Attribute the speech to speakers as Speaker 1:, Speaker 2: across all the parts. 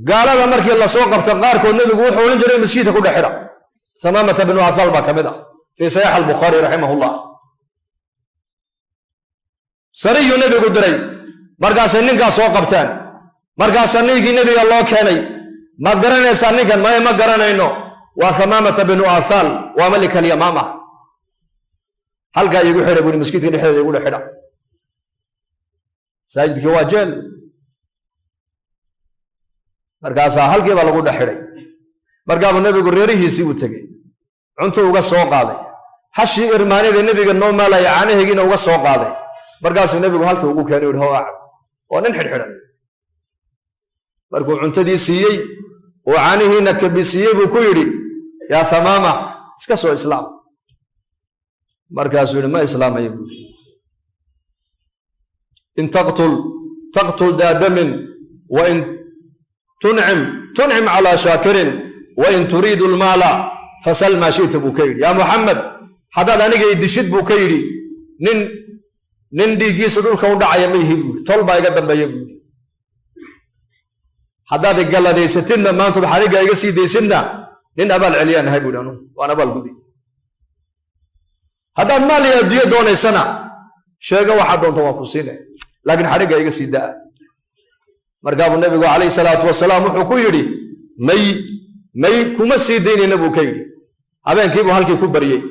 Speaker 1: قال هذا مركي الله سوق بتقارك والنبي يقول حول جري مسجد كل حرة ثمامة بن عثال كمذا في صحيح البخاري رحمه الله سري النبي قدري مركا سنين كا سوق بتان مركا سنين كي نبي الله كاني ما قرنا سنين كان ما قرنا إنه وثمامة بن عثال وملك اليمامة هل قال يقول حرة بني مسجد كل حرة يقول حرة ساجد كواجل markaasaa halkii baa lagu dhaxidhay markaabuu nabigu reerihiisii u tegey cuntuu uga soo qaaday hashii irmaanida nabiga noo maalaya caanaheegiina uga soo qaaday markaasuu nabigu halkii ugu keenay yidhi hoo acab oo nin xidhxidhan markuu cuntadii siiyey oo caanihiina kabisiiyey buu ku yidhi yaa thamaama iska soo islaam markaasuu yidhi ma islaamaya buu in taqtul daa damin wa in تنعم على شاكر وإن تريد المال فسل ما شئت بكير يا محمد حداد أنيق يدشد بكيري نن دي جيسدون كون دعايا ميهي طلبا يقدم بيقول حداد قال دي ستنا ما أنتم حريقا يقسي دي سنة نن أبال عليان هاي بولانو وأنا أبال قدي حداد مالي يدي دون سنة شيئا واحد دون توقفسينه لكن حريقا يقسي دا markaabuu nabigu calayhi salaatu wasalaam wuxuu ku yidhi may kuma sii daynayna buu ka yidhi habeenkiibuu halkii ku baryey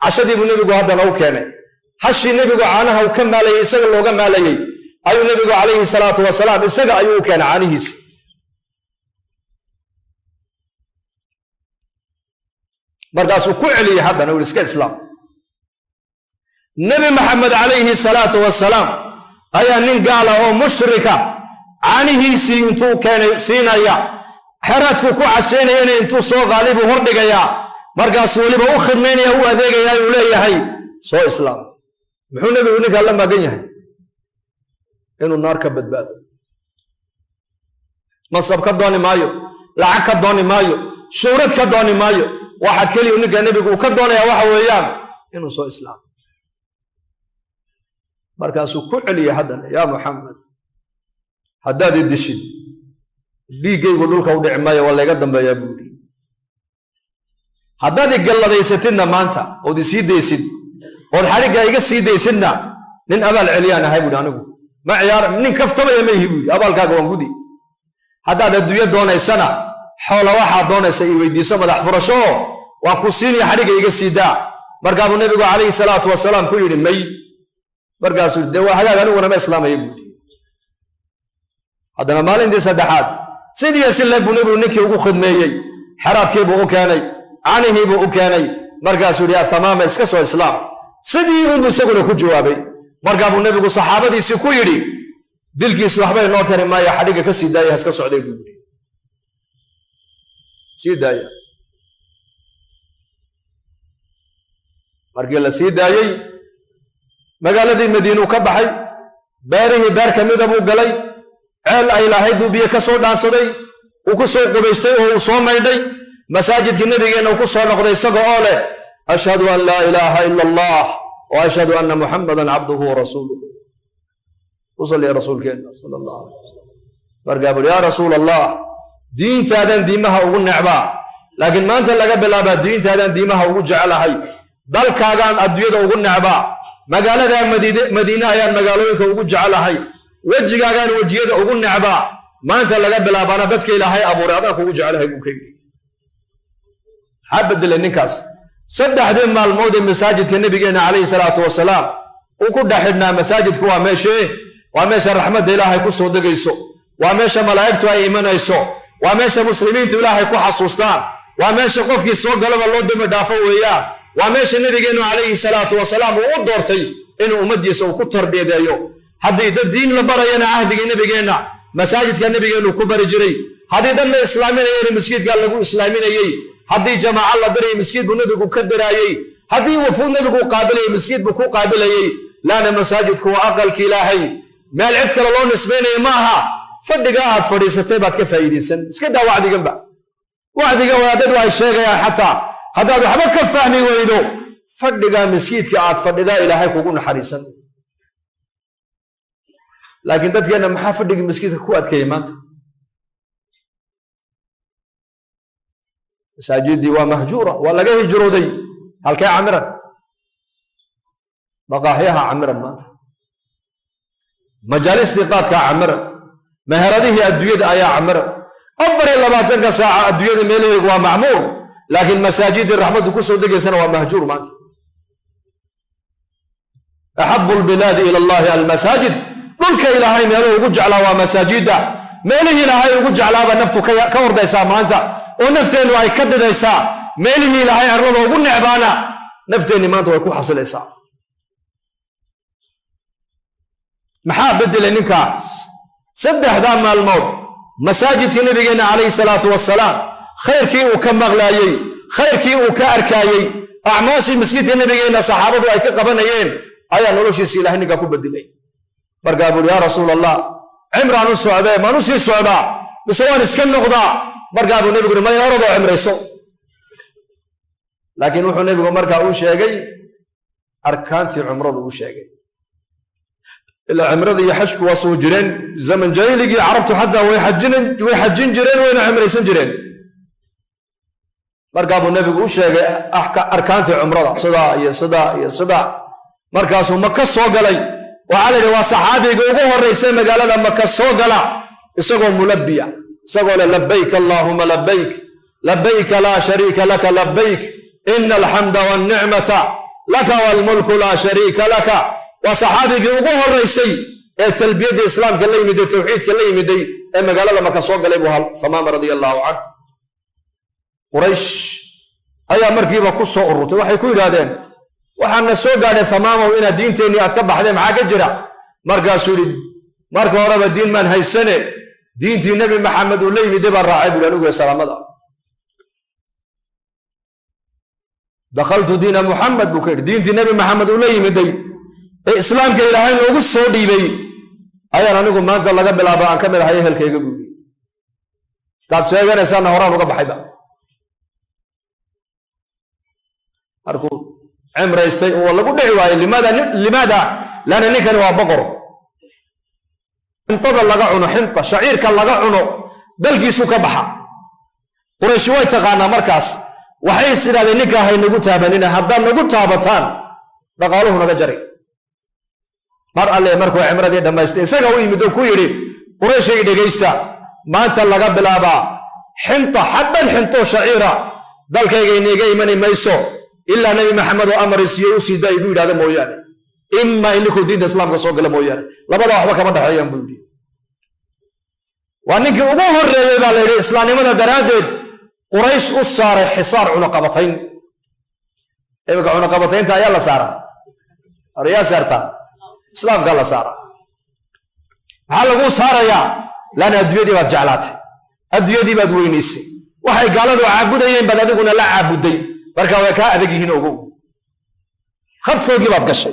Speaker 1: cashadiibuu nebigu haddana u keenay hashii nebigu caanaha uu ka maalayey isaga looga maalayey ayuu nebigu calayhi salaatu wasalaam isaga ayuu u keenay caanihiisi markaasuu ku celiyey haddana uu iska islaam nebi maxamed calayhi salaatu wasalaam ayaa nin gaala oo mushrika caanihiisii intuu keenay siinaya xeraadku ku casheynayana intuu soo qaalibu hordhigayaa markaasuu weliba u khidmaynaya u adeegayaa uu leeyahay soo islaam muxuu nebigu ninkaa la maagan yahay inuu naar ka badbaado mansab ka dooni maayo lacag ka dooni maayo shuhrad ka dooni maayo waxa keliya ninka nebigu uu ka doonaya waxa weeyaan inuu soo islaam markaasuu ku celiyay haddana yaa muxamed haddaad i dishid dhiiggaygu dhulka u dhici maayo waa layga dambeeyaa buu yidhi haddaad i galladaysatidna maanta ood i sii daysid ood xarigga iga sii daysidna nin abaal celiyaan ahay buuhi anigu ma ciyaar nin kaftamaya ma ihi buu yidhi abaalkaaga waan gudi haddaad adduunyo doonaysana xoola waxaad doonaysa i weydiiso madax furasho oo waan ku siinaya xarigga iga sii daa markaabuu nebigu calayhi salaatu wasalaam ku yidhi may markaasuu dee waa hagaag aniguna ma islaamaya buu yidhi haddana maalintii saddexaad sidii si leeg buu nebigu ninkii ugu khidmeeyey xeraadkiibuu u keenay caanihiibuu u keenay markaasuu yidhi yaa thamaama iska soo islaam sidii unbuu isaguna ku jawaabay markaabuu nebigu saxaabadiisii ku yidhi dilkiisu waxbay noo tari maaya xadhigga ka sii daaya haska socday buu yidhi sii daaya markii la sii daayey magaaladii madiinuu ka baxay beerihii beer ka mida buu galay ceel ay lahayd buu biyo ka soo dhaansaday uu ku soo qubaystay oo uu soo maydhay masaajidkii nabigeenna uu ku soo noqday isaga oo leh ashhadu an laa ilaaha ila allah wa ashhadu anna muxammadan cabduhu wa rasuuluhu usalli ya rasuulkeenna sala allahu alayh wasalam markaa buri yaa rasuul allah diintaadan diimaha ugu necbaa laakiin maanta laga bilaabaa diintaadan diimaha ugu jecelahay dalkaagaan adduunyada ugu necbaa magaaladaa madiine ayaan magaalooyinka ugu jecelahay wejigaagaan wejiyada ugu necbaa maanta laga bilaabaana dadka ilaahay abuuray adaan kugu jecelahay buu ka yidhi maxaa bedelay ninkaas saddexdii maalmood ee masaajidka nabigeenna calayhi salaatu wasalaam uu ku dhexidhnaa masaajidku waa meesha raxmadda ilaahay ku soo degayso waa meesha malaa'igtu ay imanayso waa meesha muslimiintu ilaahay ku xasuustaan waa meesha qofkii soo galaba loo dembi dhaafo weeyaan waa meesha nabigeennu calayhi salaatu wasalaam uu u doortay inuu ummaddiisa uu ku tarbiyadeeyo haddii dad diin la barayana cahdigii nabigeenna masaajidka nabigeennu ku bari jiray haddii dad la islaaminayana masjidka lagu islaaminayey haddii jamaaca la dirayay masjid buu nabigu ka diraayey haddii wafuud nabigu qaabilayay masjid buu ku qaabilayey laana masaajidku waa aqalki ilaahay meel cid kale loo nisbaynayo maaha fadhiga aad fadhiisatay baad ka faa'iidaysan iska daa wacdiganba wacdiga wadaadadu ay sheegayaan xataa haddaad waxba ka fahmi weydo fadhiga masjidka aad fadhidaa ilaahay kugu naxariisan laakiin dadkeenna maxaa fadhigii masjidka ku adkeeyey maanta مساجدي ومهجورة ولا جه جرودي هل كي عمرا مقاحيها عمرا مات مجالس لقاتك عمرا مهرده الدويد آية عمرا أفضل إلا ما تنقى ساعة الدويد ميلي ومعمور لكن مساجد الرحمة كسر دقي سنة ومهجور مات أحب البلاد إلى الله المساجد ملك إلهي ميلي وجعل ومساجد ميلي إلهي وجعل نفتو كور ديسا ما أنت ونفتين ويكد ديسا ميلي إلهي أرلو وقلنا عبانا نفتين ما أنت ويكون حصل إيسا محاب بدل نكاس سبح دام الموت مساجد نبينا عليه الصلاة والسلام خير كي وكمغلايي خير كي وكأركايي أعماشي مسجد نبينا صحابة وأيك قبنيين أيا نلوشي سيله نكا كبدلي برقابوا يا رسول الله عمران السعودية ما نسي السعوداء بسوان اسكن نقضاء برقابوا نبي ما يرضوا عمر يسو لكن وحو نبي مرقا وشيغي أركانتي عمره وشيغي إلا عمرضي يحشك وصو جرين زمن جاي لقي عربتو حتى ويحجين جرين وين عمري سنجرين مركب النبي وشيء أحكى أركان عمرضة صدا مركز مكة صوغلي وعلى وصحابي يقولوا الرئيس قال لما مكة صوغلا يسقوا ملبيا يسقوا لبيك اللهم لبيك لبيك لا شريك لك لبيك إن الحمد والنعمة لك والملك لا شريك لك وصحابي يقولوا الرئيسي تلبية الإسلام كلا يمدي توحيد كلا يمدي إما قال لما كسوق قلبها ثمام رضي الله عنه قريش أي مركبة قصة أروت وحي كل هذين وحنا سوق على ثمام وإن الدين تاني أتكبح عليه معاك جرا مركا سوري مركا ورب الدين من هاي السنة دين تي النبي محمد والله يمدي بالراعي بلانوه يا سلام الله دخلت دين محمد بكير دين تي النبي محمد والله يمدي إسلام كإلهين لوجس صودي بي أيا رانيكم ما أنت الله قبل أبا أكمل هاي هالكي قبولي تات سيجان إنسان هوران وقب حيبا أركو عمر يستي والله قد دعوة لماذا لأن نكن وبقر انتظر لقعنه حنطة شعير كان لقعنه دلقي سوك بحا قريشوي تقانا مركز وحيث هذا النكا هاي نقول تابنين هدان نقول تابتان لقالوه نجري مر الله مركو عمره دي دمايستي isaga uu yimid ku yiri qurayshay dhageysta maanta laga bilaaba xinta xabban xinto shaciira dalkayga inaga iman mayso illa nabi maxamed oo amar siiyay u siiday igu yiraahdo mooyaan imma inuu diinta islaamka soo gala mooyaan labada waxba kama dhaxayaan buudi waa ninkii ugu horeeyay baa la yiri islaamnimada daraadeed quraysh u saaray xisaar cunaqabatayn eeba cunaqabataynta ayaa la saaray ariya saarta إسلام قال سارة هلا قو سارة يا لأن أدويدي بعد جعلات أدويدي بعد وينيسي وحي قالوا عبودي ين بدأ يقولنا لا عبودي بركة وكا أدقي هنا وقو خدت كوكي بعد قشي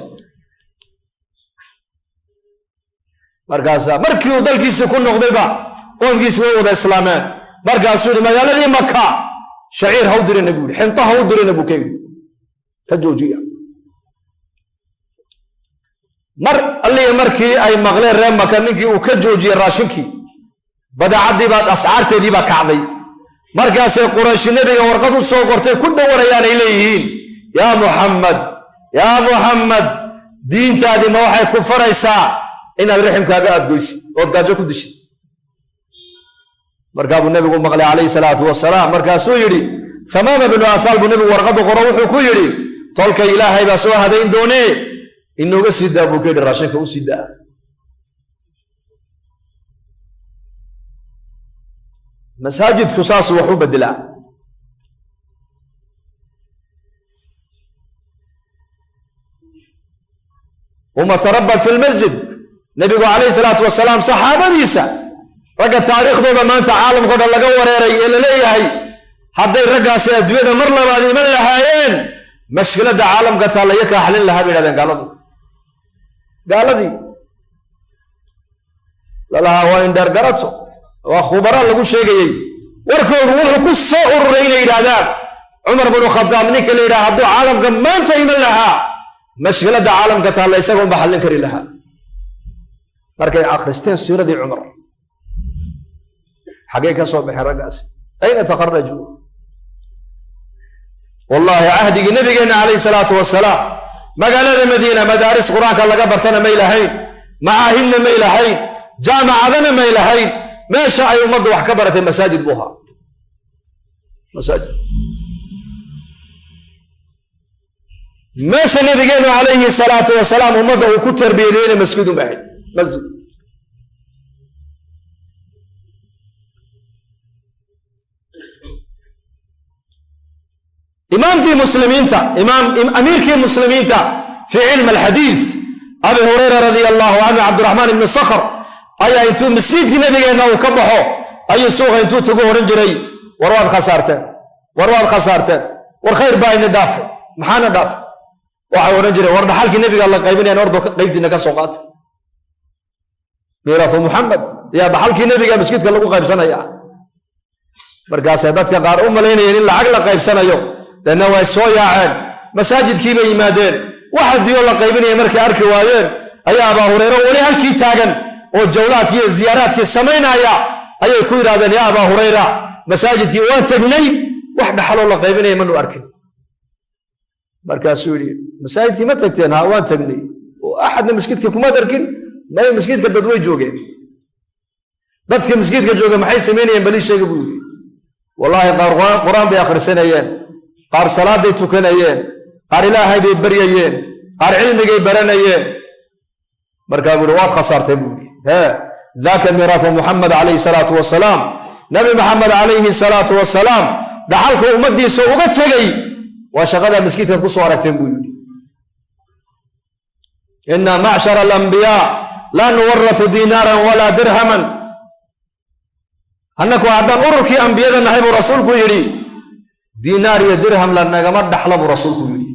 Speaker 1: بركة مركي ودل كيس يكون نقضيبا قوم كيس ووضع إسلامان بركة سوري ما يالا لي مكة شعير هودري نقول حنطة هودري نبوكي كجوجية مر اللي مركي أي مغلي رام مكانك وكجوجي راشكي بدأ عدي بعد أسعار تدي بكعدي مركز قريش النبي ورقة الصوغر كل وريان إليهين يا محمد دين تادي موحي كفر إساء إن الرحم كابئات قويس وقاجوكو دشت مركز النبي مغلي عليه الصلاة والسلام مركز سويري ثمام بن أثال النبي ورقة قروح كويري طولك إلهي بسوى هذين دوني إنه قصيدة بوكيد الراشن كوسيدة مساجد كساس وحوب الدلاء وما تربت في المسجد نبي عليه الصلاة والسلام صحابة ليسا رقا تاريخ ذو ما أنت عالم قد الله قوة ريري إلا ليهي حتى رقا سيدوين مرلا بعد من لهايين مشكلة دا عالم قتال يكا حلين لها بنا بين قالوا قال لي لا وين درجته وخبراء لو شيغي وركو وحو كسو urureyna yiraahdaan Umar ibn Khattab ninka la yiraahdo caalamka maanta iman laha mashkalada caalamka taala isagoon baxalin kari laha markay akhristeen siiradii Umar xagee ka soo baxay ragaas ayna taqarraju والله عهدي نبينا عليه الصلاة والسلام مقالة المدينة مدارس قرآن كان لقى برتنا ميلهين معاهن ميلهين جامعة ميلهين ما شاء يمض وحكبرة المساجد بها مساجد ما شاء نبينا عليه الصلاة والسلام ومضى وكتر بيدين مسجد بعيد مسجد إمام كي مسلمين تا أمير كي مسلمين تا في علم الحديث أبي هريرة رضي الله عنه عبد الرحمن بن صخر أي أنتو مسجد في نبينا وكبحوا أي سوق أنتو تقوه رنجري ورواد خسارتين والخير باين دافع محانا دافع وحاو رنجري ورد حالك النبي قال لك قيبين أن أرضو قيبتنا كسوقات ميراث محمد يا بحالك النبي قال مسجد قال لكو قيب سنة يا مرقاس يدادك قار لين إلا عقل قيب سنة يوم لأنه هو السوية عين مساجد كيما يمادين واحد بيقول لك قيبين يمركي أركي وايين أي أبا هريرة ولي هالكي تاغن والجولات كي الزيارات كي السمينة أي كوير هذا يا أبا هريرة مساجد كي وانت بني واحد حلو الله قيبين يمنو أركي مركز سوري مساجد كي ما تكتينها وانت بني وأحد من مسجد كي كما تركن ما هي مسجد كدوي جوجين dadka مسجد جوجين maxay sameeyeen bali sheeg buu wallahi quraan bay akhrisanayeen qaar salaaday tukanayeen qaar ilaahay bay baryayeen qaar cilmigay baranayeen markaa buu waad khasartay buu ذاك ميراث محمد عليه الصلاة والسلام نبي محمد عليه الصلاة والسلام دحالك أمديسو uga tagay waa shaqada مسجدka ku soo aragteen buu إن معشر الأنبياء لا نورث دينارا ولا درهما أنك وعدان أركي أنبياء نحب رسولك يري دينار يا درهم لنغما دحلب رسولك يري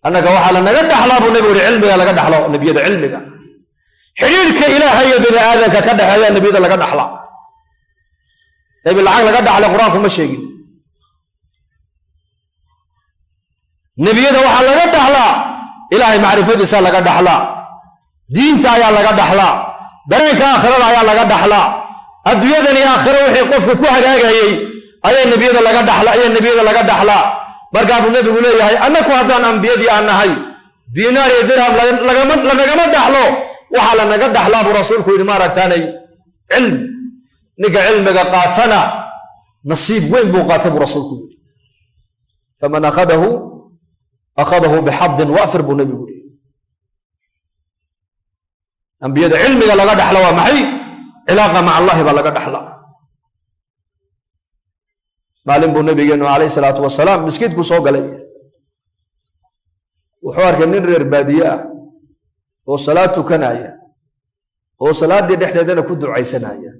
Speaker 1: أنك وحال نغا دحلب نبي علمك لغا دحلب نبي علمك حريرك إلهي بن آدم كدحيا نبي لغا دحلا نبي العقل لغا دحلا قرآن كما شيغي نبي وحال لغا دحلا إلهي معرفتي لغا دحلا دينتا يا لغا دحلا dareenka aakhirada ayaa laga dhaxlaa adduunyadan iyo aakhiro wixii qofku ku hagaagayay ayaa nabiyada laga dhaxlaa markaa buu nabigu leeyahay annaku haddaan ambiyadii aan nahay diinaar iyo dirham lagama dhaxlo waxaa lanaga dhaxlaa buu rasuulku yidhi maaragtaanay cilm ninka cilmiga qaatana nasiib weyn buu qaatay buu rasuulku yidhi faman akhadahu bixadin waafir buu nabigu yidhi أنبياء علمي لغا دحلا ومحي علاقة مع الله بلغا دحلا معلم بو النبي عليه الصلاة والسلام مسكيت كو سو غلي وحوار كان رير بادية وصلاة كنايا وصلاة دي دحدنا كو دعيسنايا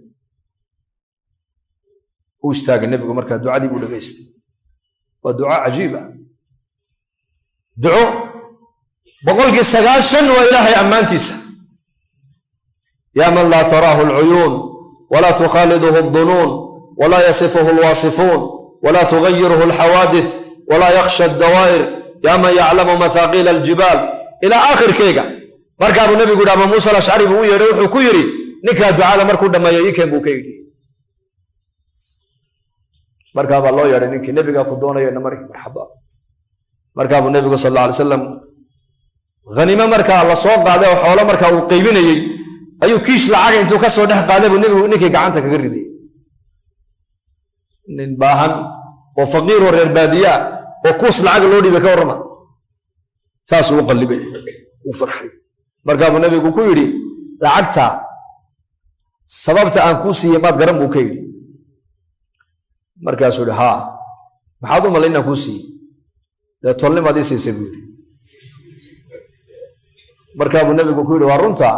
Speaker 1: واستاغ النبي مركا دعاء دي بو دغيستي ودعاء عجيبة دعاء بقولك السغاشن وإلهي أمانتيسا يا من لا تراه العيون ولا تخالده الظنون ولا يصفه الواصفون ولا تغيره الحوادث ولا يخشى الدوائر يا من يعلم مثاقيل الجبال إلى آخر كيغا مركب النبي قد أبو موسى الأشعري بو يروح كيري نكا دعاء مركو دما يكن بو كيدي مركب الله يرى نكي نبي قدونا يا نمر مرحبا مركب النبي صلى الله عليه وسلم غنيمة مركب الله صوب قاعده وحوله مركب وقيبينه ayuu kiish lacag intuu ka soo dhex qaaday buu nabigu ninkii gacanta kaga riday nin baahan oo faqiir oo reer baadiya oo kuus lacag loo dhibay ka warama saas uu qalbay uu farxay markaa buu nabigu ku yiri lacagta sababta aan ku siiyay maad garan buu ka yiri markaas uu ha maxaad u malaynaa ku siiyay tolnimadii siisay buu markaa buu nabigu ku yiri waa runta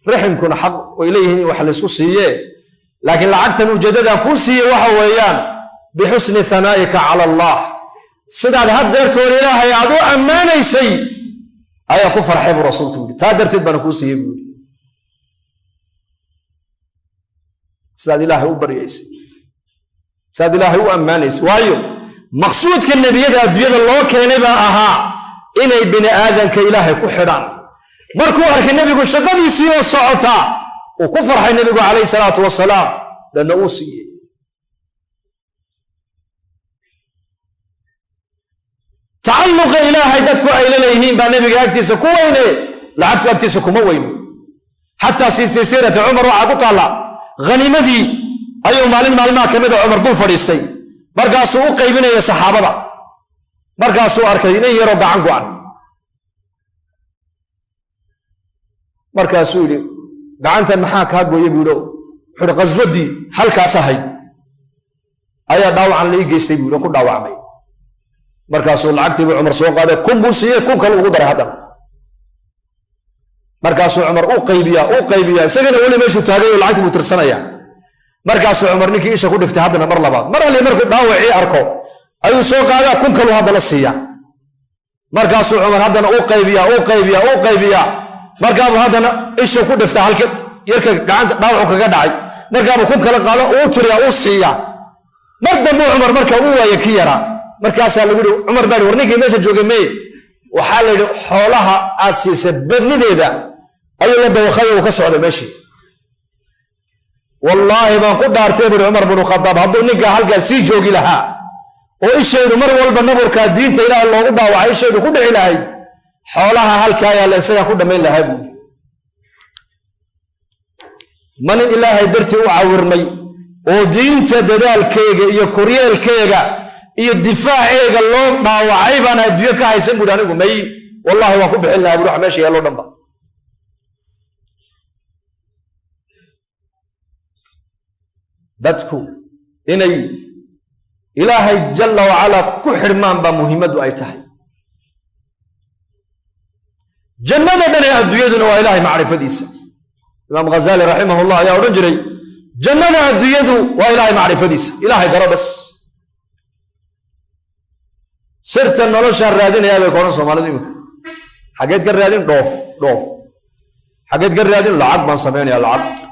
Speaker 1: رحمكم حق وإليه وحلس كوسية لكن لعقت وجددا كوسية وحويان بحسن ثنائك على الله صدق هدر تور إله يعدو أمان يسي أي كفر حب رسولك تقدر تبان كوسية صدق الله هو بريس صدق الله هو أمان يسي وايو مقصود كالنبي أدوية الله كان أها إني بني آدم كإله كحران markuu arkay nabigu shaqadiisii oo socota oo ku farxay nabigu kaleey salaatu wasalaam dana uu siiyay تعلق إلهي دتكو أي لليهين بنبي أكتس كوينه لعبت أكتس كوما وينه حتى في سيرة عمر وعقوت الله غنيمتي أيوم مال ما كمده عمر دون فريستي برقاسو قيبنا يا صحابة برقاسو أركيني يرجع عنقوان برقاسو لي قعنت المحاك هاجو يبيرو حر غزودي حلقة صحي أيا داوع عن لي جيستي بيرو كل داوع مي برقاسو العقد عمر سوق هذا كم بوسية كم كل قدر هذا برقاسو عمر أو قيبيا سجن ولا ماشوا تاجي العقد مترسنا يعني markaas Umar ninkii isha ku dhiftay hadana mar labaad mar alle markuu dhaawacii arko ayuu soo qaadaa kun kale hadana siiya markaas Umar hadana uu qaybiya markaa hadana isha ku dhiftay halka yarka gacanta dhaawac kaga dhacay markaa kun kale qaalo uu tiriya uu siiya mardan Umar markaa uu waayay ki yara markaas lagu yiri Umar baa warninkii meesha joogay mee waxa la yiri xoolaha aad siisay badnideeda ayuu la dawaqay oo ka socdo meeshii والله ما قد ارتبر عمر بن الخطاب هذو نيكا halka si joogi laha oo isheedu mar walba nabarka diinta ilaahay loogu dhaawacay isheedu ku dhici lahayd xoolaha halka ayaa la isaga ku dhameyn lahaa buu man ilaahay dartii u caawirmay oo diinta dadaalkeega iyo koryeelkeega iyo difaaceega loo dhaawacay baan adduunyo ka haysan buu anigu may wallahi waan ku bixin lahaa buu meesha yeelo dhanba dadku inay ilaahay jalla wa ala ku xirmaan ba muhiimadu ay tahay jannada dhan ee adduunyaduna waa ilaahay macrifadiisa imaam ghazali rahimahullah ayaa oran jiray jannada adduunyadu waa ilaahay macrifadiisa ilaahay daro bas sirta nolosha raadinaya bay koran Soomaalidu imika xageed ka raadin dhoof xageed ka raadin lacag baan sameeynaa lacag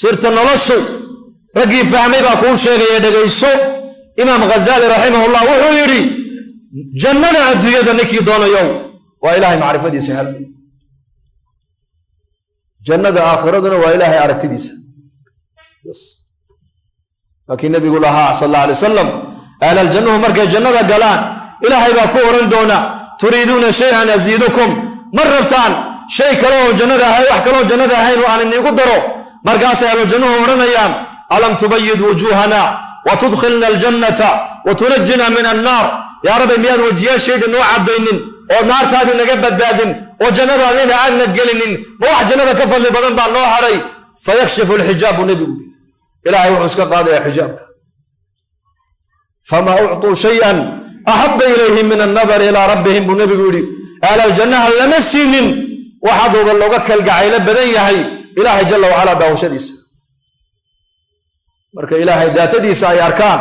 Speaker 1: sirta noloshu ragii fahmay baa ku sheegay dhageyso imaam ghazali rahimahullah wuxuu yiri jannada adduunyada ninkii doonayo waa ilaahay macrifadiisa hal jannada aakhiraduna waa ilaahay aragtidiisa bas laakiin nabigu laha sallallahu alayhi wasallam ahla aljannah markay jannada galaan ilaahay baa ku oran doona turiiduna shay'an azidukum marratan shay kale oo jannada ahay wax kale oo jannada ahayn oo aan inigu daro markaas ay jannaha oranayaan alam tubayyid wujuhana wa tudkhilna aljannata wa tunajjina min an-nar ya rabbi miyad wajiyashayda noo cadaynin oo naartaadu naga badbaadin oo jannadaadina aan gelinin ma wax jannada ka fadli badan baa noo haray fayakshifu alhijab nabigu ilaahay wuxuu iska qaadaya xijaabka fama u'tu shay'an ahabba ilayhim min an-nazar ila rabbihim nabigu ala aljannaha lama sinin waxaad looga kalgacayla badan yahay ilaahay jalla wa ala daawashadiisa marka ilaahay daatadiisa ay arkaan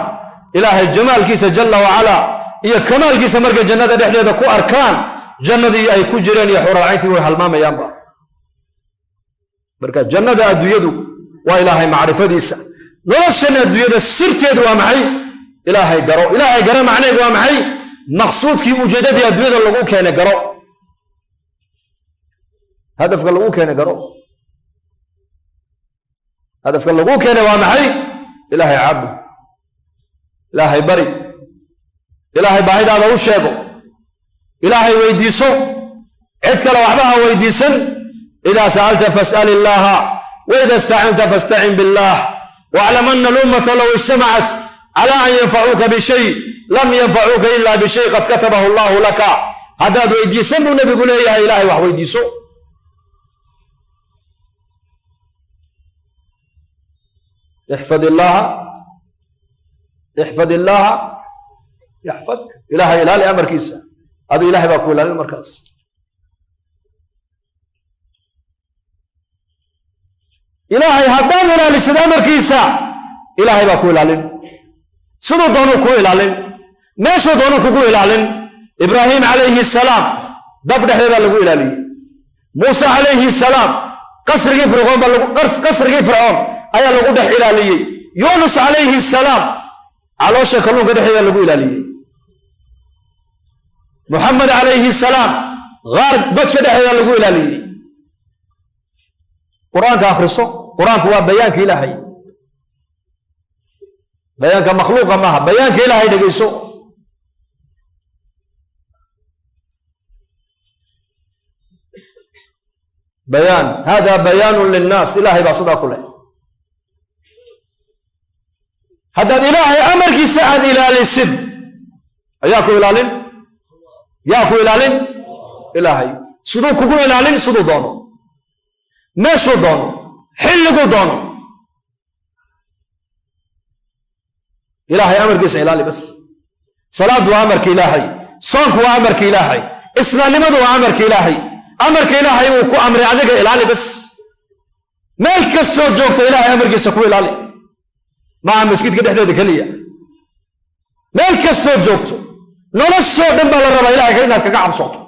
Speaker 1: ilaahay jamaalkiisa jalla wa ala iyo kamaalkiisa marka jannada dhexdeeda ku arkaan jannadii ay ku jireen iyo xuraantii way halmaamayaan ba marka jannada adduunyadu waa ilaahay macrifadiisa nolosha adduunyada sirteedu waa maxay ilaahay garo macnaheedu waa maxay maqsuudkii ujeedadii adduunyada lagu keenay garo hadafka lagu keenay garo هدفك اللي قوك هنا وامحي إلهي عبد إلهي بري إلهي بعيد هذا وشيبه إلهي ويديسو عدك لو أحبها ويديسن إذا سألت فاسأل الله وإذا استعنت فاستعن بالله واعلم أن الأمة لو اجتمعت على أن ينفعوك بشيء لم ينفعوك إلا بشيء قد كتبه الله لك هذا ويديسن ونبي يقول يا إلهي ويديسو احفظ الله يحفظك إلهي إلهي أمر كيسا هذا إلهي باكو إلهي المركز إلهي هدان إلهي سيد أمر كيسا إلهي باكو إلهي سنو دونو كو إلهي ماشو دونو كو إلهي إبراهيم عليه السلام دبر حيدا لغو إلهي موسى عليه السلام قصر فرعون ayaa lagu dhex ilaaliyay Yunus alayhi salaam caloosha kalluunka dhexdeeda lagu ilaaliyay Muhammad alayhi salaam gaar badka dhexdeeda lagu ilaaliyay Quraanka akhriso Quraanku waa bayaanka Ilaahay bayaanka makhluuqa maaha bayaanka Ilaahay dhageyso بيان، هذا بيان للناس. إلهي بصدا كله هذا إلهي أمر كي سعد إلى السد أياكو إلالين ياكو إلالين إلهي سدو كوكو إلالين سدو دونو ماشو دونو حلقو دونو إلهي أمر كي سعلالي بس صلاة وأمر كي إلهي صنك وأمر كي إلهي إسلام لمن وأمر كي إلهي أمر كي إلهي وكو أمر عدك إلالي بس مالك السود جوكت إلهي أمر كي سكو إلالي مع مسكيت كده حدود كلية مالك السود جوكتو نولا السود دنبال الربا إلهي كينا كقعب صوتو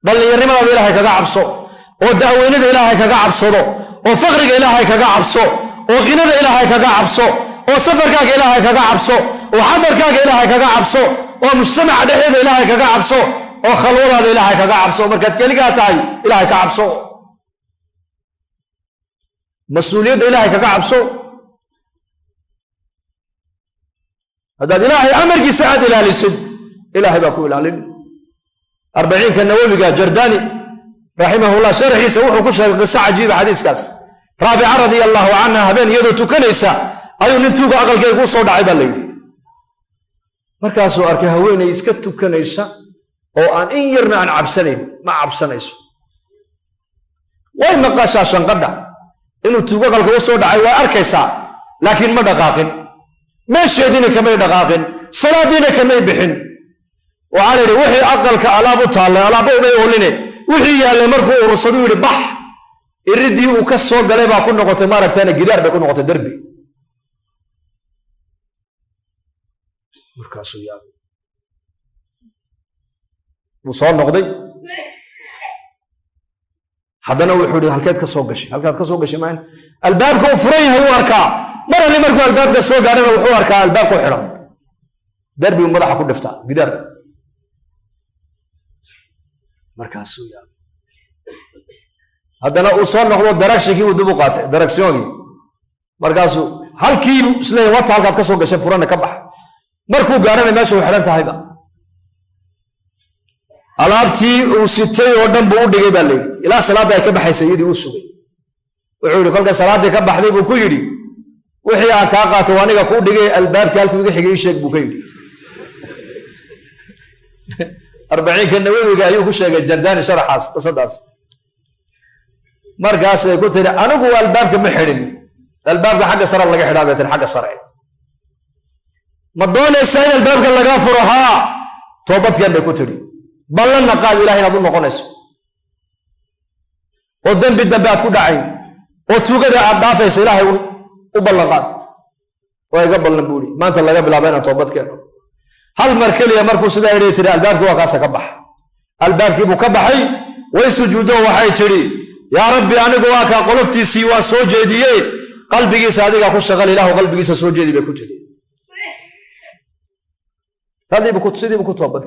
Speaker 1: بل يرمى إلهي كقعب صوت ودعوين إلهي كقعب صوتو وفقرك إلهي كقعب صوت وغنى إلهي كقعب صوت وسفرك إلهي كقعب صوت وحضرك إلهي كقعب صوت ومجتمع دحيب إلهي كقعب صوت وخلورة إلهي كقعب صوت مركز كليكاتاي إلهي كقعب صوت مسؤولية إلهي كقعب صوت هذا إلهي أمر كي سعد إلى السد إلهي باكو إلالين 40 كالنووي قال جرداني رحمه الله شرحي سوحه كشها قصة عجيبة حديث كاس رابعة رضي الله عنها بين يدو تكنيسة أيو ننتوك أقل كي يقول صوت عيبا ليلي مركاسو أركي هويني يسكت تكنيسة أو أن إن يرنا عن عبسنين ما عبسنيسو وين مقاشا شنقدع إنو توك أقل كي صوت عيبا أركيسا لكن ما دقاقين ما شهدين كما يدقاقين صلاتين كما يبحن وعلى وحي أقلك ألابو طالة ألابو ما يقولين وحي يالي مركو ورصدو يلي بح إردي وكسو قريبا كون نقطة مارك تاني قدار بيكون نقطة دربي مركاسو يابي وصال نقضي حدنا وحوري هالكاد كسو قشي معين الباب كو فرين هو أركا مرة اللي مركو الباب كسو قريبا وحو أركا الباب كو حرام دربي ومضحة كو دفتا قدار مركاسو يابي هذا أنا أوصل نقول دركشي ودبوقات دركسيوني مركاسو هل كيلو سلي وات هالكاد كسو قشي فران كبح مركو قارن ماشي وحران تهيبا alaabtii uu sitay oo dhan buu u dhigay baa leeyahay ilaa salaada ay ka baxaysay iyadii uu sugay wuxuu kolka salaada ka baxday buu ku yiri wixii aan ka qaato aniga ku dhigay albaabka halkuu iga xigay sheeg buu ka yiri 40 ka nawawiga ayuu ku sheegay jardani sharaxaas qasadaas markaas ay ku tiri anigu albaabka ma xirin albaabka xagga sare laga xidhaa beetan xagga sare ma doonaysaa in albaabka laga furo haa toobadkan bay ku tiri بلنا قال إلهي نظن قنص ودم بالدبات كل عين وتوجد عبافة إلهي وبلنا قال ويقبل نبولي ما أنت الله قبل عبينا توبت كأنه هل مركل يا مركوس ده يريد الباب كوا كاسة كبح الباب كي مكبحي ويسجدوا وحي تري يا ربي أنا جواك قلفتي سوى سوجدي قلبي صادق أخش شغل إله وقلبي سوجدي بكتير هذه بكتير توبت